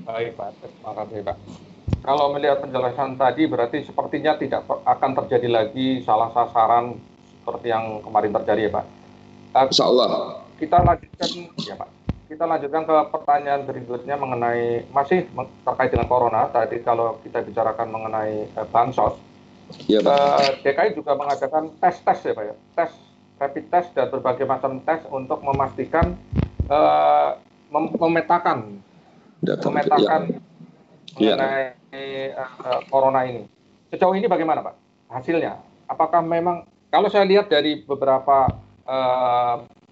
Baik, Pak. Terima kasih, Pak. Kalau melihat penjelasan tadi, berarti sepertinya tidak akan terjadi lagi salah sasaran seperti yang kemarin terjadi, ya, Pak. Insya Allah. Kita lanjutkan, ya, Pak. Kita lanjutkan ke pertanyaan berikutnya mengenai masih terkait dengan corona. Tadi kalau kita bicarakan mengenai bansos, ya, Pak. DKI juga mengadakan tes-tes, ya, Pak, ya. Tes, rapid test dan berbagai macam tes untuk memastikan memetakan mengenai corona ini. Sejauh ini bagaimana, Pak, hasilnya? Apakah memang, kalau saya lihat dari beberapa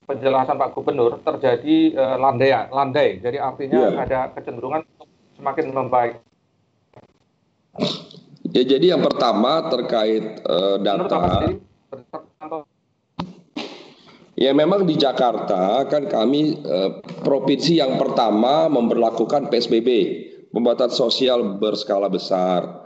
penjelasan Pak Gubernur, terjadi landai, jadi artinya ada kecenderungan semakin membaik. Ya, jadi yang pertama terkait data. Ya, memang di Jakarta kan kami provinsi yang pertama memberlakukan PSBB, pembatasan sosial berskala besar.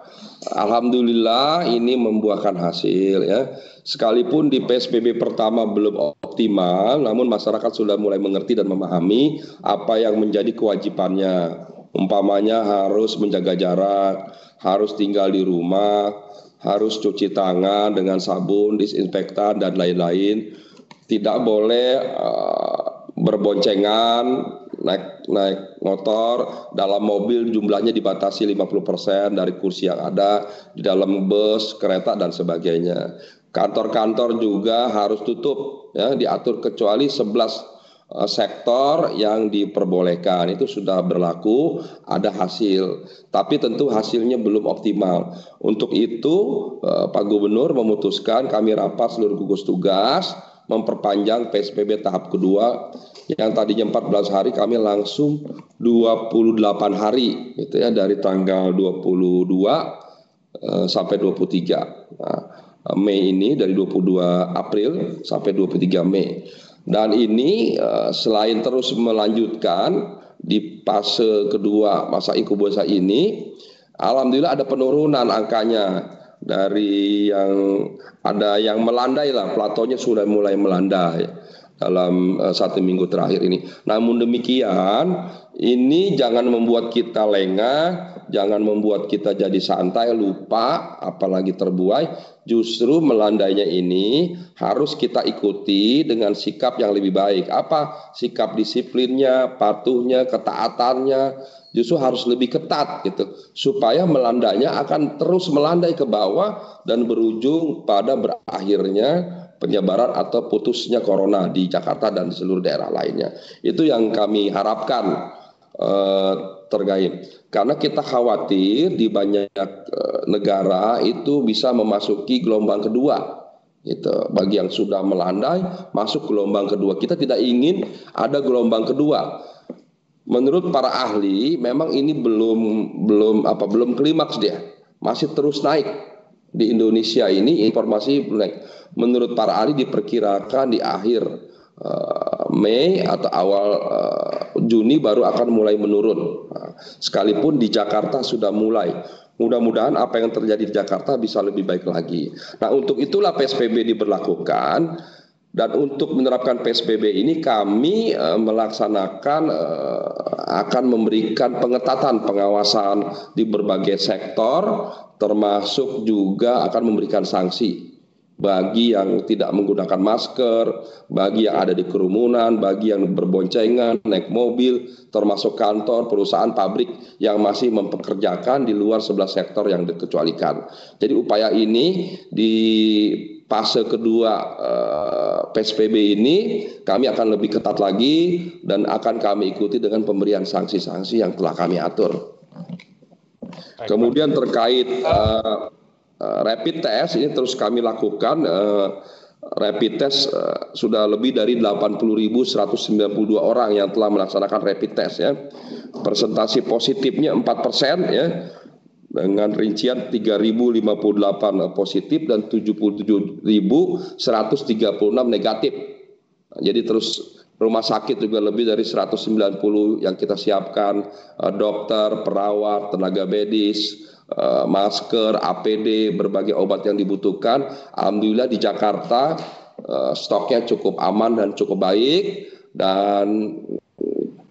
Alhamdulillah ini membuahkan hasil, ya. Sekalipun di PSBB pertama belum optimal, namun masyarakat sudah mulai mengerti dan memahami apa yang menjadi kewajibannya. Umpamanya harus menjaga jarak, harus tinggal di rumah, harus cuci tangan dengan sabun, disinfektan dan lain-lain. Tidak boleh berboncengan, naik motor, dalam mobil jumlahnya dibatasi 50% dari kursi yang ada, di dalam bus, kereta dan sebagainya. Kantor-kantor juga harus tutup, ya, diatur kecuali 11 sektor yang diperbolehkan. Itu sudah berlaku, ada hasil. Tapi tentu hasilnya belum optimal. Untuk itu Pak Gubernur memutuskan, kami rapat seluruh gugus tugas, memperpanjang PSBB tahap kedua yang tadinya 14 hari kami langsung 28 hari gitu ya, dari tanggal 22 sampai 23. Nah, Mei ini dari 22 April sampai 23 Mei. Dan ini selain terus melanjutkan di fase kedua masa inkubasi ini, alhamdulillah ada penurunan angkanya. Dari yang ada yang melandai lah, platonya sudah mulai melandai dalam 1 minggu terakhir ini. Namun demikian, ini jangan membuat kita lengah, jangan membuat kita jadi santai, lupa, apalagi terbuai. Justru melandainya ini harus kita ikuti dengan sikap yang lebih baik. Apa? Sikap disiplinnya, patuhnya, ketaatannya, justru harus lebih ketat gitu, supaya melandainya akan terus melandai ke bawah dan berujung pada berakhirnya penyebaran atau putusnya corona di Jakarta dan di seluruh daerah lainnya. Itu yang kami harapkan terkait, karena kita khawatir di banyak negara itu bisa memasuki gelombang kedua. Gitu. Bagi yang sudah melandai masuk gelombang kedua, kita tidak ingin ada gelombang kedua. Menurut para ahli, memang ini belum klimaks dia, masih terus naik di Indonesia ini, informasi naik. Menurut para ahli diperkirakan di akhir Mei atau awal Juni baru akan mulai menurun. Sekalipun di Jakarta sudah mulai. Mudah-mudahan apa yang terjadi di Jakarta bisa lebih baik lagi. Nah, untuk itulah PSBB diberlakukan. Dan untuk menerapkan PSBB ini kami melaksanakan akan memberikan pengetatan pengawasan di berbagai sektor, termasuk juga akan memberikan sanksi bagi yang tidak menggunakan masker, bagi yang ada di kerumunan, bagi yang berboncengan, naik mobil, termasuk kantor, perusahaan, pabrik yang masih mempekerjakan di luar 11 sektor yang dikecualikan. Jadi upaya ini di fase kedua PSBB ini kami akan lebih ketat lagi dan akan kami ikuti dengan pemberian sanksi-sanksi yang telah kami atur. Kemudian terkait rapid test ini terus kami lakukan. Rapid test sudah lebih dari 80.192 orang yang telah melaksanakan rapid test ya. Persentase positifnya 4% ya. Dengan rincian 3.058 positif dan 77.136 negatif. Jadi terus rumah sakit juga lebih dari 190 yang kita siapkan, dokter, perawat, tenaga medis, masker, APD, berbagai obat yang dibutuhkan. Alhamdulillah di Jakarta stoknya cukup aman dan cukup baik, dan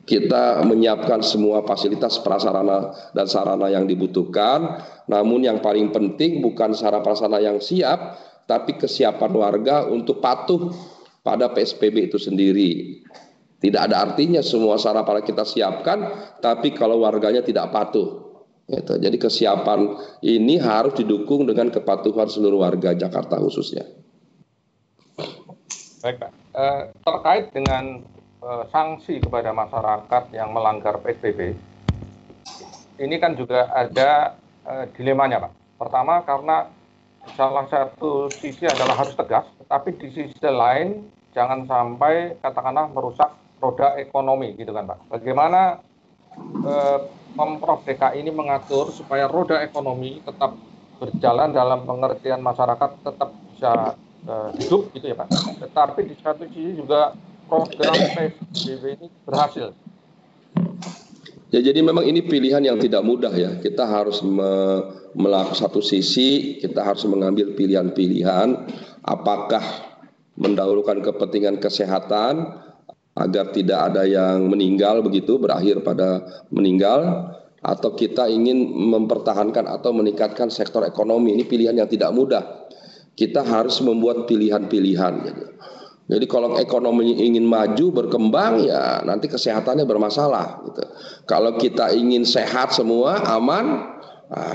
kita menyiapkan semua fasilitas prasarana dan sarana yang dibutuhkan. Namun yang paling penting bukan sarana prasarana yang siap, tapi kesiapan warga untuk patuh pada PSBB itu sendiri. Tidak ada artinya semua sarana prasarana kita siapkan, tapi kalau warganya tidak patuh. Gitu. Jadi kesiapan ini harus didukung dengan kepatuhan seluruh warga Jakarta khususnya. Baik Pak, terkait dengan sanksi kepada masyarakat yang melanggar PSBB, ini kan juga ada dilemanya Pak. Pertama karena salah satu sisi adalah harus tegas, tapi di sisi lain jangan sampai katakanlah merusak roda ekonomi gitu kan Pak. Bagaimana Pemprov DKI ini mengatur supaya roda ekonomi tetap berjalan dalam pengertian masyarakat tetap bisa hidup gitu ya Pak. Tetapi di satu sisi juga program PSBB ini berhasil. Ya, jadi memang ini pilihan yang tidak mudah ya. Kita harus melakukan satu sisi, kita harus mengambil pilihan-pilihan apakah mendahulukan kepentingan kesehatan agar tidak ada yang meninggal begitu, berakhir pada meninggal, atau kita ingin mempertahankan atau meningkatkan sektor ekonomi. Ini pilihan yang tidak mudah. Kita harus membuat pilihan-pilihan. Jadi kalau ekonomi ingin maju, berkembang, ya nanti kesehatannya bermasalah. Gitu. Kalau kita ingin sehat semua, aman,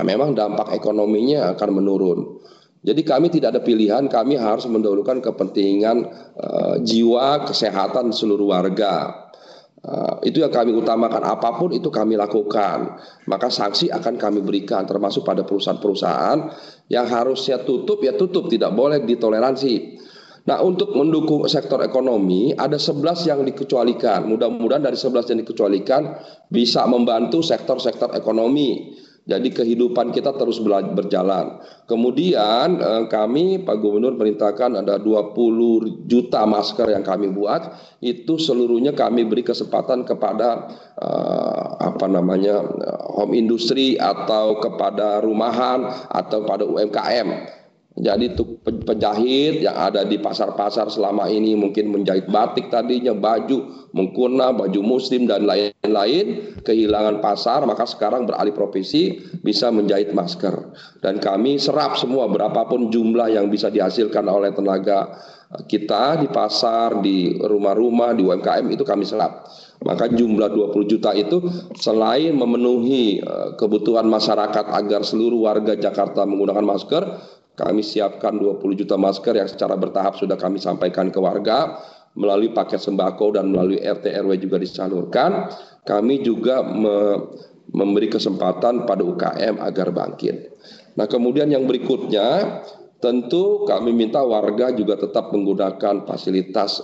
memang dampak ekonominya akan menurun. Jadi kami tidak ada pilihan, kami harus mendahulukan kepentingan jiwa, kesehatan seluruh warga. Itu yang kami utamakan, apapun itu kami lakukan. Maka sanksi akan kami berikan, termasuk pada perusahaan-perusahaan yang harusnya tutup, ya tutup, tidak boleh ditoleransi. Nah, untuk mendukung sektor ekonomi ada 11 yang dikecualikan. Mudah-mudahan dari 11 yang dikecualikan bisa membantu sektor-sektor ekonomi. Jadi kehidupan kita terus berjalan. Kemudian kami, Pak Gubernur perintahkan ada 20 juta masker yang kami buat. Itu seluruhnya kami beri kesempatan kepada home industry atau kepada rumahan atau pada UMKM. Jadi untuk penjahit yang ada di pasar-pasar selama ini mungkin menjahit batik tadinya, baju, mengkuna, baju muslim dan lain-lain, kehilangan pasar, maka sekarang beralih profesi bisa menjahit masker. Dan kami serap semua berapapun jumlah yang bisa dihasilkan oleh tenaga kita di pasar, di rumah-rumah, di UMKM itu kami serap. Maka jumlah 20 juta itu selain memenuhi kebutuhan masyarakat agar seluruh warga Jakarta menggunakan masker, kami siapkan 20 juta masker yang secara bertahap sudah kami sampaikan ke warga melalui paket sembako dan melalui RT RW juga disalurkan. Kami juga memberi kesempatan pada UKM agar bangkit. Nah, kemudian yang berikutnya tentu kami minta warga juga tetap menggunakan fasilitas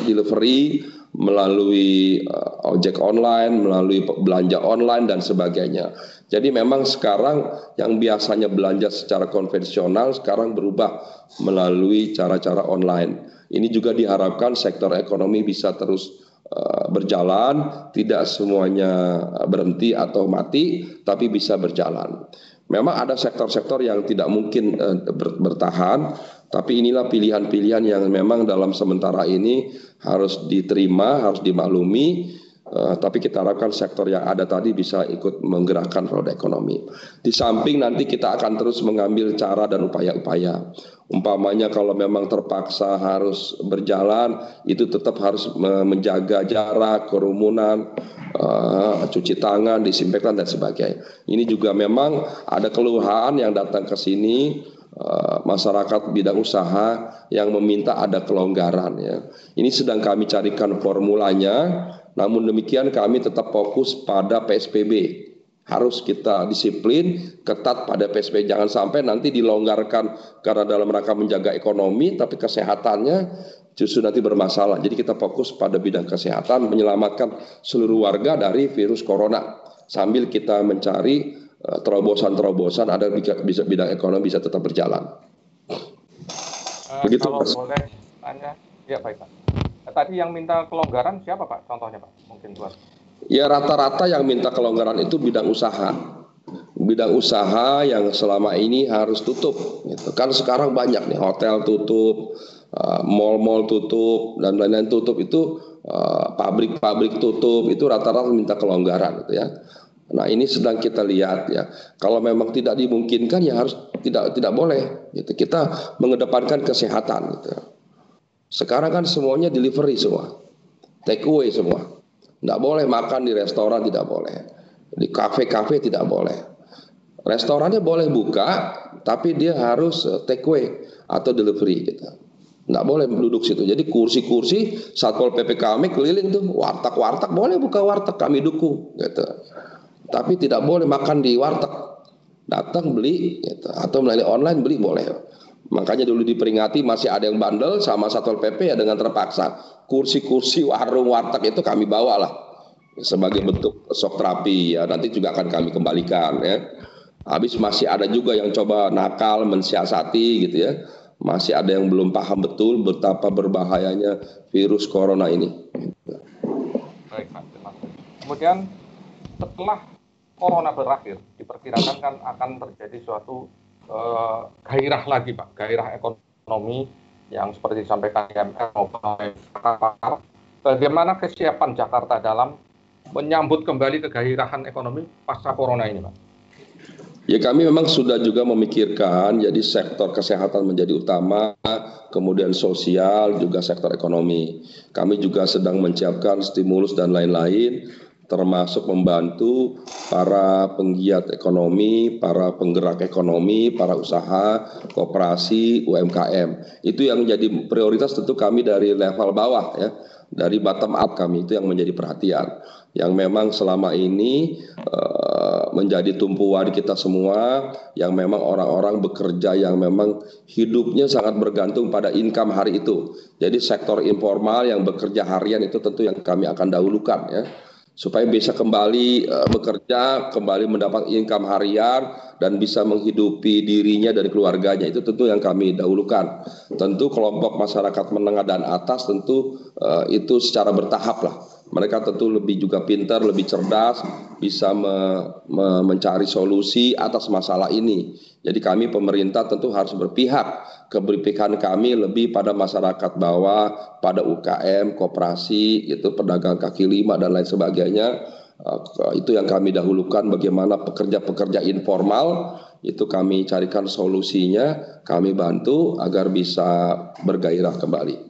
delivery melalui ojek online, melalui belanja online dan sebagainya. Jadi memang sekarang yang biasanya belanja secara konvensional sekarang berubah melalui cara-cara online. Ini juga diharapkan sektor ekonomi bisa terus berjalan, tidak semuanya berhenti atau mati, tapi bisa berjalan. Memang ada sektor-sektor yang tidak mungkin bertahan, tapi inilah pilihan-pilihan yang memang dalam sementara ini harus diterima, harus dimaklumi. Tapi kita harapkan sektor yang ada tadi bisa ikut menggerakkan roda ekonomi. Di samping nanti kita akan terus mengambil cara dan upaya-upaya. Umpamanya kalau memang terpaksa harus berjalan, itu tetap harus menjaga jarak, kerumunan, cuci tangan, disinfektan dan sebagainya. Ini juga memang ada keluhan yang datang ke sini, masyarakat bidang usaha yang meminta ada kelonggaran ya. Ini sedang kami carikan formulanya. Namun demikian kami tetap fokus pada PSBB. Harus kita disiplin, ketat pada PSBB. Jangan sampai nanti dilonggarkan karena dalam rangka menjaga ekonomi, tapi kesehatannya justru nanti bermasalah. Jadi kita fokus pada bidang kesehatan, menyelamatkan seluruh warga dari virus corona. Sambil kita mencari terobosan-terobosan agar bisa bidang ekonomi bisa tetap berjalan. Begitu, kalau Mas. boleh tanya, ya baik Pak. Tadi yang minta kelonggaran siapa Pak? Contohnya Pak, mungkin buat. Ya rata-rata yang minta kelonggaran itu bidang usaha. Bidang usaha yang selama ini harus tutup. Gitu. Kan sekarang banyak nih hotel tutup, mal-mal tutup dan lain-lain tutup itu pabrik-pabrik tutup, itu rata-rata minta kelonggaran gitu ya. Nah ini sedang kita lihat ya. Kalau memang tidak dimungkinkan ya harus tidak boleh. Gitu. Kita mengedepankan kesehatan. Gitu. Sekarang kan semuanya delivery semua, take away semua. Tidak boleh makan di restoran, tidak boleh. Di kafe-kafe tidak boleh. Restorannya boleh buka, tapi dia harus take away atau delivery. Gitu. Nggak boleh duduk situ. Jadi kursi-kursi Satpol PP kami keliling tuh, warteg-warteg boleh buka warteg, kami dukung. Gitu. Tapi tidak boleh makan di warteg, datang beli gitu. Atau melalui online beli boleh. Makanya dulu diperingati masih ada yang bandel sama Satpol PP ya, dengan terpaksa kursi-kursi warung warteg itu kami bawa lah sebagai bentuk shock terapi ya, nanti juga akan kami kembalikan ya. Habis masih ada juga yang coba nakal mensiasati gitu ya, masih ada yang belum paham betul betapa berbahayanya virus corona ini. Baik, Pak. Kemudian setelah corona berakhir, diperkirakan kan akan terjadi suatu gairah lagi, Pak, gairah ekonomi yang seperti disampaikan IMF maupun pakar. Bagaimana kesiapan Jakarta dalam menyambut kembali kegairahan ekonomi pasca corona ini, Pak? Ya kami memang sudah juga memikirkan, jadi sektor kesehatan menjadi utama, kemudian sosial juga sektor ekonomi. Kami juga sedang menyiapkan stimulus dan lain-lain, termasuk membantu para penggiat ekonomi, para penggerak ekonomi, para usaha, koperasi, UMKM. Itu yang menjadi prioritas tentu kami dari level bawah ya, dari bottom up kami, itu yang menjadi perhatian. Yang memang selama ini menjadi tumpuan kita semua, yang memang orang-orang bekerja yang memang hidupnya sangat bergantung pada income hari itu. Jadi sektor informal yang bekerja harian itu tentu yang kami akan dahulukan ya, supaya bisa kembali bekerja, kembali mendapat income harian dan bisa menghidupi dirinya dan keluarganya. Itu tentu yang kami dahulukan. Tentu kelompok masyarakat menengah dan atas tentu itu secara bertahap lah. Mereka tentu lebih juga pintar, lebih cerdas, bisa mencari solusi atas masalah ini. Jadi kami pemerintah tentu harus berpihak. Keberpihakan kami lebih pada masyarakat bawah, pada UKM, koperasi, itu pedagang kaki lima dan lain sebagainya. Itu yang kami dahulukan. Bagaimana pekerja-pekerja informal itu kami carikan solusinya, kami bantu agar bisa bergairah kembali.